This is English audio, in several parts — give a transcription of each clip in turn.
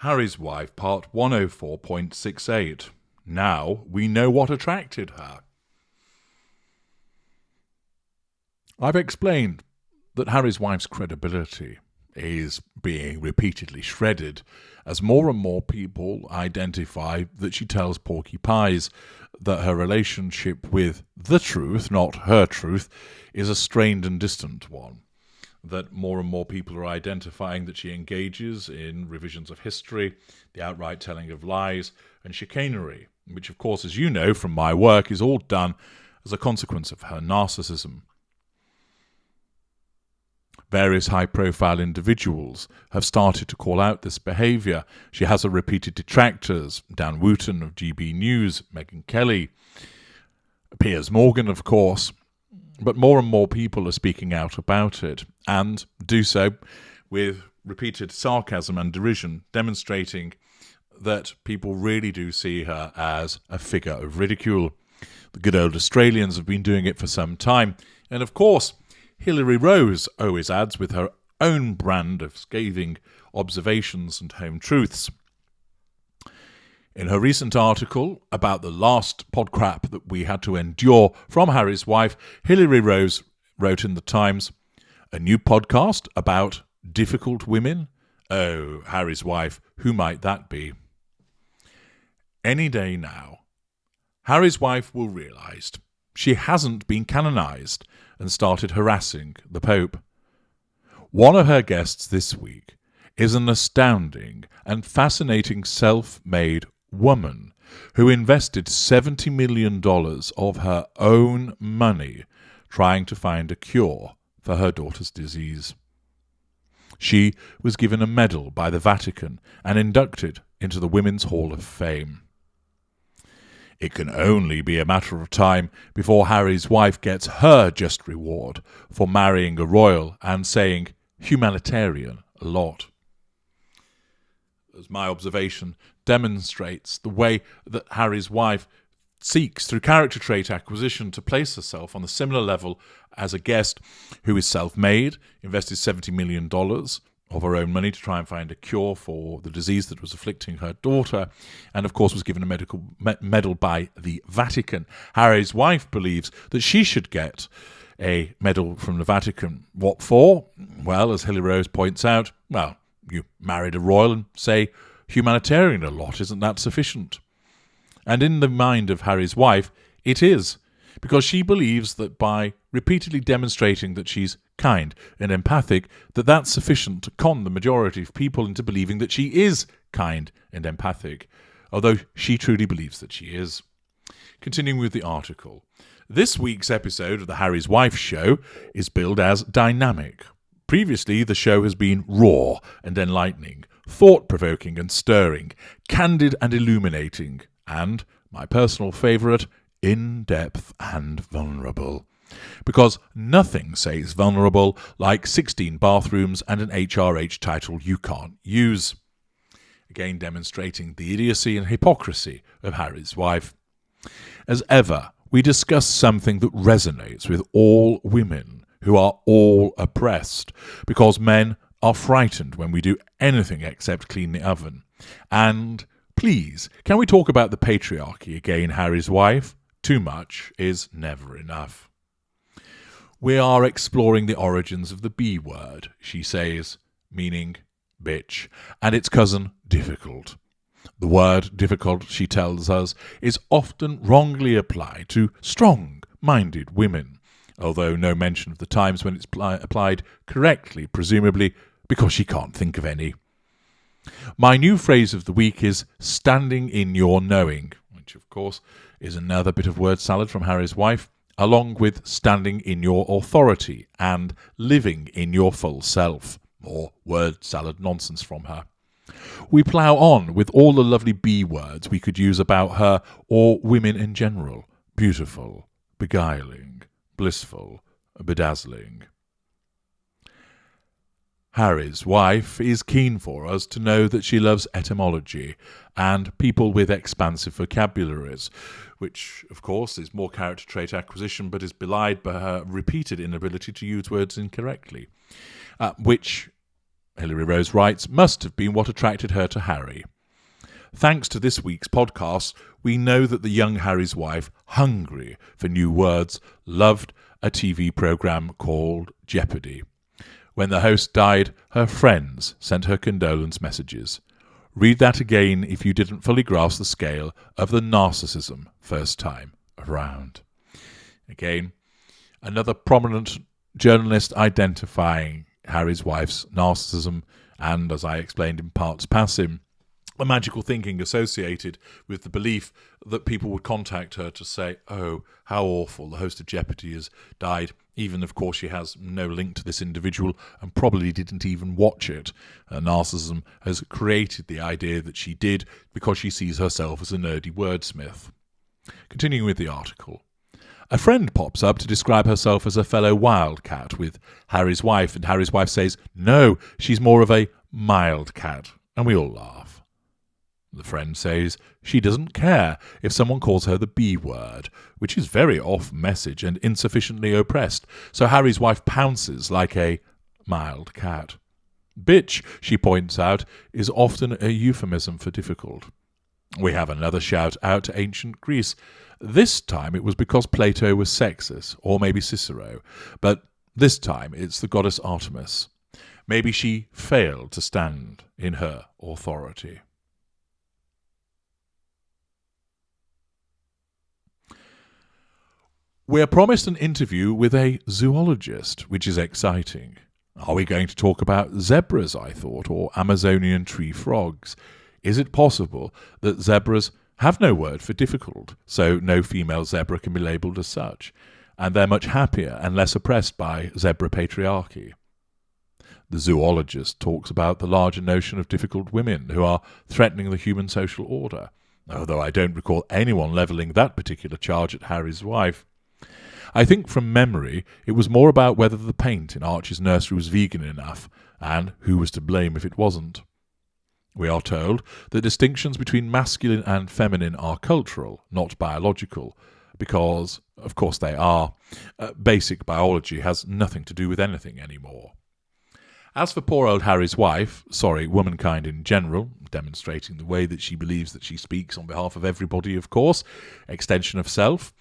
Harry's Wife, part 104.68. Now we know what attracted her. I've explained that Harry's wife's credibility is being repeatedly shredded as more and more people identify that she tells porky pies that her relationship with the truth, not her truth, is a strained and distant one. That more and more people are identifying that she engages in revisions of history, the outright telling of lies, and chicanery, which, of course, as you know from my work, is all done as a consequence of her narcissism. Various high-profile individuals have started to call out this behaviour. She has her repeated detractors, Dan Wooten of GB News, Meghan Kelly, Piers Morgan, of course, but more and more people are speaking out about it, and do so with repeated sarcasm and derision, demonstrating that people really do see her as a figure of ridicule. The good old Australians have been doing it for some time, and of course, Hilary Rose always adds with her own brand of scathing observations and home truths. In her recent article about the last podcrap that we had to endure from Harry's wife, Hilary Rose wrote in the Times, "A new podcast about difficult women? Oh, Harry's wife, who might that be?" Any day now, Harry's wife will realise she hasn't been canonised and started harassing the Pope. One of her guests this week is an astounding and fascinating self-made woman who invested $70 million of her own money trying to find a cure for her daughter's disease. She was given a medal by the Vatican and inducted into the Women's Hall of Fame. It can only be a matter of time before Harry's wife gets her just reward for marrying a royal and saying humanitarian a lot. As my observation demonstrates, the way that Harry's wife seeks, through character trait acquisition, to place herself on a similar level as a guest who is self-made, invested $70 million of her own money to try and find a cure for the disease that was afflicting her daughter, and of course was given a medical medal by the Vatican. Harry's wife believes that she should get a medal from the Vatican. What for? Well, as Hilary Rose points out, well, you married a royal and say humanitarian a lot, isn't that sufficient? And in the mind of Harry's wife, it is, because she believes that by repeatedly demonstrating that she's kind and empathic, that's sufficient to con the majority of people into believing that she is kind and empathic, although she truly believes that she is. Continuing with the article, this week's episode of the Harry's Wife show is billed as dynamic. Previously, the show has been raw and enlightening, thought-provoking and stirring, candid and illuminating, and, my personal favourite, in-depth and vulnerable. Because nothing says vulnerable like 16 bathrooms and an HRH title you can't use. Again demonstrating the idiocy and hypocrisy of Harry's wife. As ever, we discuss something that resonates with all women who are all oppressed, because men are frightened when we do anything except clean the oven. And please, can we talk about the patriarchy again, Harry's wife? Too much is never enough. We are exploring the origins of the B word, she says, meaning bitch, and its cousin, difficult. The word difficult, she tells us, is often wrongly applied to strong-minded women, although no mention of the times when it's applied correctly, presumably because she can't think of any. My new phrase of the week is standing in your knowing, which of course is another bit of word salad from Harry's wife, along with standing in your authority and living in your full self. More word salad nonsense from her. We plough on with all the lovely B words we could use about her or women in general. Beautiful, beguiling, blissful, bedazzling. Harry's wife is keen for us to know that she loves etymology and people with expansive vocabularies, which, of course, is more character trait acquisition but is belied by her repeated inability to use words incorrectly, which Hilary Rose writes, must have been what attracted her to Harry. Thanks to this week's podcast, we know that the young Harry's wife, hungry for new words, loved a TV programme called Jeopardy. When the host died, her friends sent her condolence messages. Read that again if you didn't fully grasp the scale of the narcissism first time around. Again, another prominent journalist identifying Harry's wife's narcissism and, as I explained in parts passing, a magical thinking associated with the belief that people would contact her to say, oh, how awful, the host of Jeopardy has died, even of course she has no link to this individual and probably didn't even watch it. Narcissism has created the idea that she did because she sees herself as a nerdy wordsmith. Continuing with the article. A friend pops up to describe herself as a fellow wildcat with Harry's wife, and Harry's wife says, no, she's more of a mild cat, and we all laugh. The friend says she doesn't care if someone calls her the B word, which is very off-message and insufficiently oppressed, so Harry's wife pounces like a mild cat. Bitch, she points out, is often a euphemism for difficult. We have another shout out to ancient Greece. This time it was because Plato was sexist, or maybe Cicero, but this time it's the goddess Artemis. Maybe she failed to stand in her authority. We're promised an interview with a zoologist, which is exciting. Are we going to talk about zebras, I thought, or Amazonian tree frogs? Is it possible that zebras have no word for difficult, so no female zebra can be labelled as such, and they're much happier and less oppressed by zebra patriarchy? The zoologist talks about the larger notion of difficult women who are threatening the human social order, although I don't recall anyone levelling that particular charge at Harry's wife. I think from memory it was more about whether the paint in Archie's nursery was vegan enough, and who was to blame if it wasn't. We are told that distinctions between masculine and feminine are cultural, not biological, because, of course, they are. Basic biology has nothing to do with anything anymore. As for poor old Harry's wife, womankind in general, demonstrating the way that she believes that she speaks on behalf of everybody, of course, extension of self,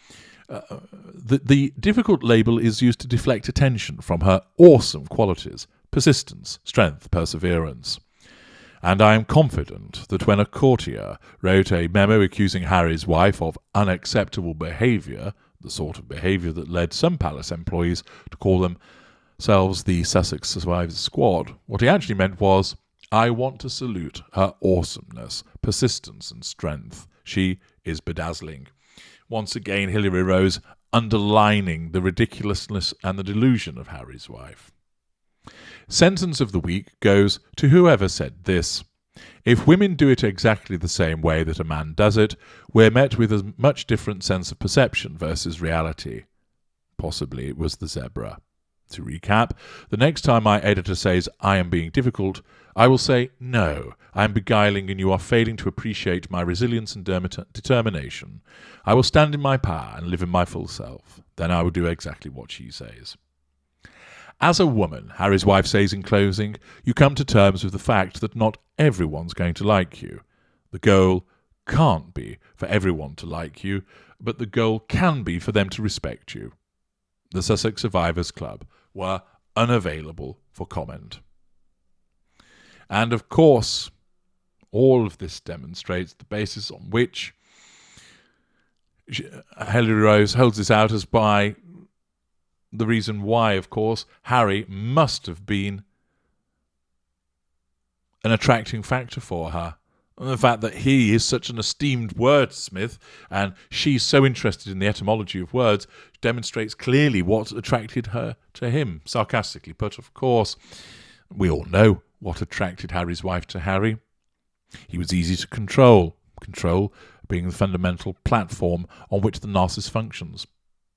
the difficult label is used to deflect attention from her awesome qualities, persistence, strength, perseverance. And I am confident that when a courtier wrote a memo accusing Harry's wife of unacceptable behaviour, the sort of behaviour that led some palace employees to call themselves the Sussex Survivors Squad, what he actually meant was, I want to salute her awesomeness, persistence and strength. She is bedazzling. Once again, Hilary Rose underlining the ridiculousness and the delusion of Harry's wife. Sentence of the week goes to whoever said this. If women do it exactly the same way that a man does it, we're met with a much different sense of perception versus reality. Possibly it was the zebra. To recap, the next time my editor says I am being difficult, I will say, no, I am beguiling and you are failing to appreciate my resilience and determination. I will stand in my power and live in my full self. Then I will do exactly what she says. As a woman, Harry's wife says in closing, you come to terms with the fact that not everyone's going to like you. The goal can't be for everyone to like you, but the goal can be for them to respect you. The Sussex Survivors Club were unavailable for comment. And of course, all of this demonstrates the basis on which Hilary Rose holds this out as by the reason why, of course, Harry must have been an attracting factor for her. And the fact that he is such an esteemed wordsmith and she's so interested in the etymology of words demonstrates clearly what attracted her to him. Sarcastically put, of course. We all know what attracted Harry's wife to Harry. He was easy to control being the fundamental platform on which the narcissist functions.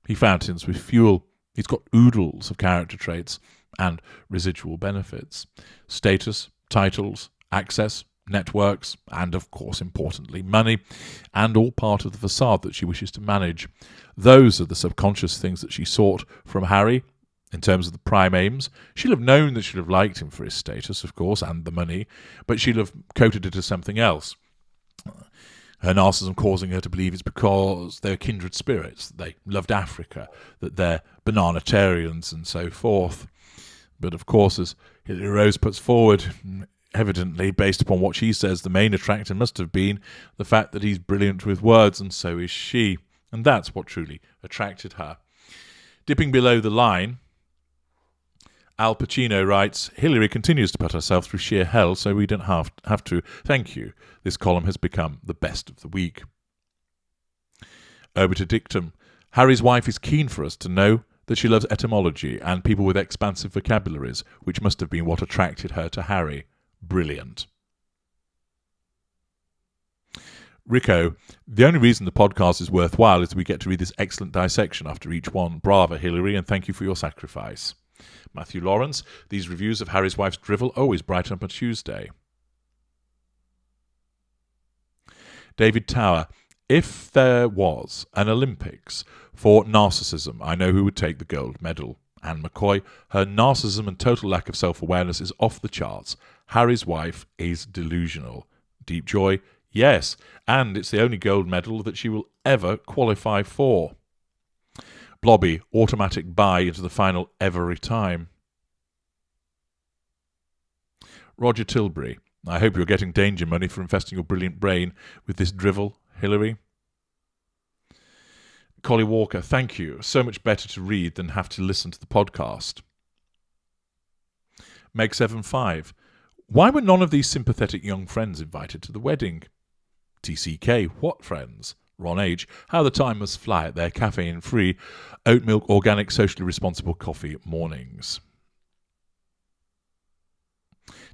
He fountains with fuel. He's got oodles of character traits and residual benefits. Status, titles, access, networks, and of course, importantly, money, and all part of the facade that she wishes to manage. Those are the subconscious things that she sought from Harry, In terms of the prime aims, she'll have known that she'll have liked him for his status, of course, and the money, but she'll have quoted it as something else. Her narcissism causing her to believe it's because they're kindred spirits, that they loved Africa, that they're bananatarians and so forth. But of course, as Hilary Rose puts forward, evidently, based upon what she says, the main attractor must have been the fact that he's brilliant with words, and so is she. And that's what truly attracted her. Dipping below the line, Al Pacino writes, Hilary continues to put herself through sheer hell, so we don't have to. Thank you. This column has become the best of the week. Obiter dictum. Harry's wife is keen for us to know that she loves etymology and people with expansive vocabularies, which must have been what attracted her to Harry. Brilliant. Rico, the only reason the podcast is worthwhile is we get to read this excellent dissection after each one. Bravo, Hilary, and thank you for your sacrifice. Matthew Lawrence, these reviews of Harry's wife's drivel always brighten up on Tuesday. David Tower, if there was an Olympics for narcissism, I know who would take the gold medal. Anne McCoy, her narcissism and total lack of self-awareness is off the charts. Harry's wife is delusional. Deep Joy, yes, and it's the only gold medal that she will ever qualify for. Blobby, automatic buy into the final every time. Roger Tilbury, I hope you're getting danger money for infesting your brilliant brain with this drivel, Hilary. Collie Walker, thank you. So much better to read than have to listen to the podcast. Meg75, why were none of these sympathetic young friends invited to the wedding? TCK, what friends? Ron H, how the time must fly at their caffeine-free, oat milk, organic, socially responsible coffee mornings.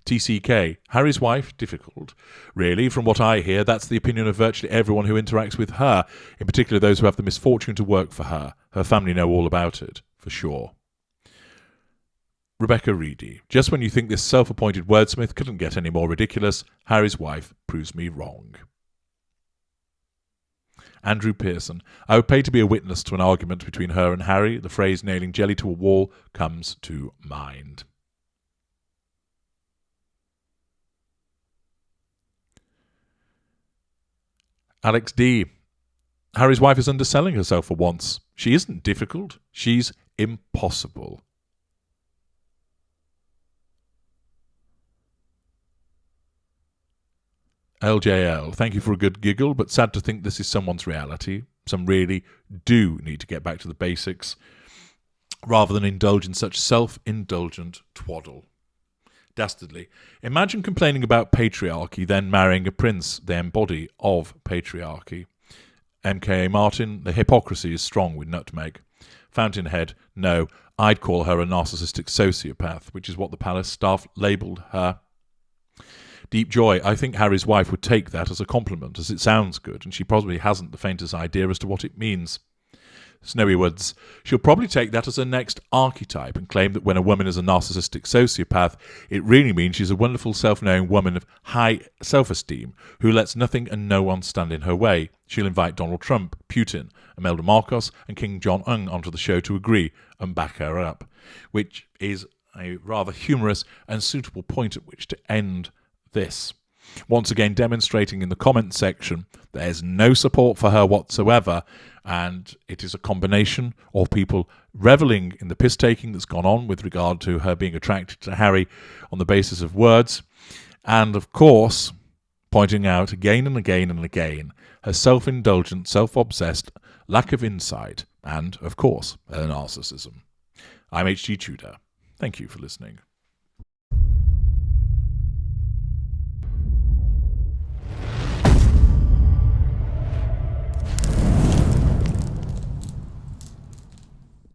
TCK, Harry's wife, difficult. Really, from what I hear, that's the opinion of virtually everyone who interacts with her, in particular those who have the misfortune to work for her. Her family know all about it, for sure. Rebecca Reedy, just when you think this self-appointed wordsmith couldn't get any more ridiculous, Harry's wife proves me wrong. Andrew Pearson, I would pay to be a witness to an argument between her and Harry. The phrase nailing jelly to a wall comes to mind. Alex D. Harry's wife is underselling herself for once. She isn't difficult. She's impossible. LJL, thank you for a good giggle, but sad to think this is someone's reality. Some really do need to get back to the basics rather than indulge in such self-indulgent twaddle. Dastardly. Imagine complaining about patriarchy, then marrying a prince, the embody of patriarchy. MKA Martin, the hypocrisy is strong with nutmeg. Fountainhead, no, I'd call her a narcissistic sociopath, which is what the palace staff labelled her. Deep Joy, I think Harry's wife would take that as a compliment, as it sounds good, and she probably hasn't the faintest idea as to what it means. Snowy Woods, she'll probably take that as her next archetype and claim that when a woman is a narcissistic sociopath, it really means she's a wonderful self-knowing woman of high self-esteem who lets nothing and no one stand in her way. She'll invite Donald Trump, Putin, Imelda Marcos and King Jong-un onto the show to agree and back her up, which is a rather humorous and suitable point at which to end this. Once again demonstrating in the comment section there's no support for her whatsoever, and it is a combination of people revelling in the piss-taking that's gone on with regard to her being attracted to Harry on the basis of words, and of course pointing out again and again and again her self-indulgent, self-obsessed lack of insight and, of course, her narcissism. I'm H.G. Tudor. Thank you for listening.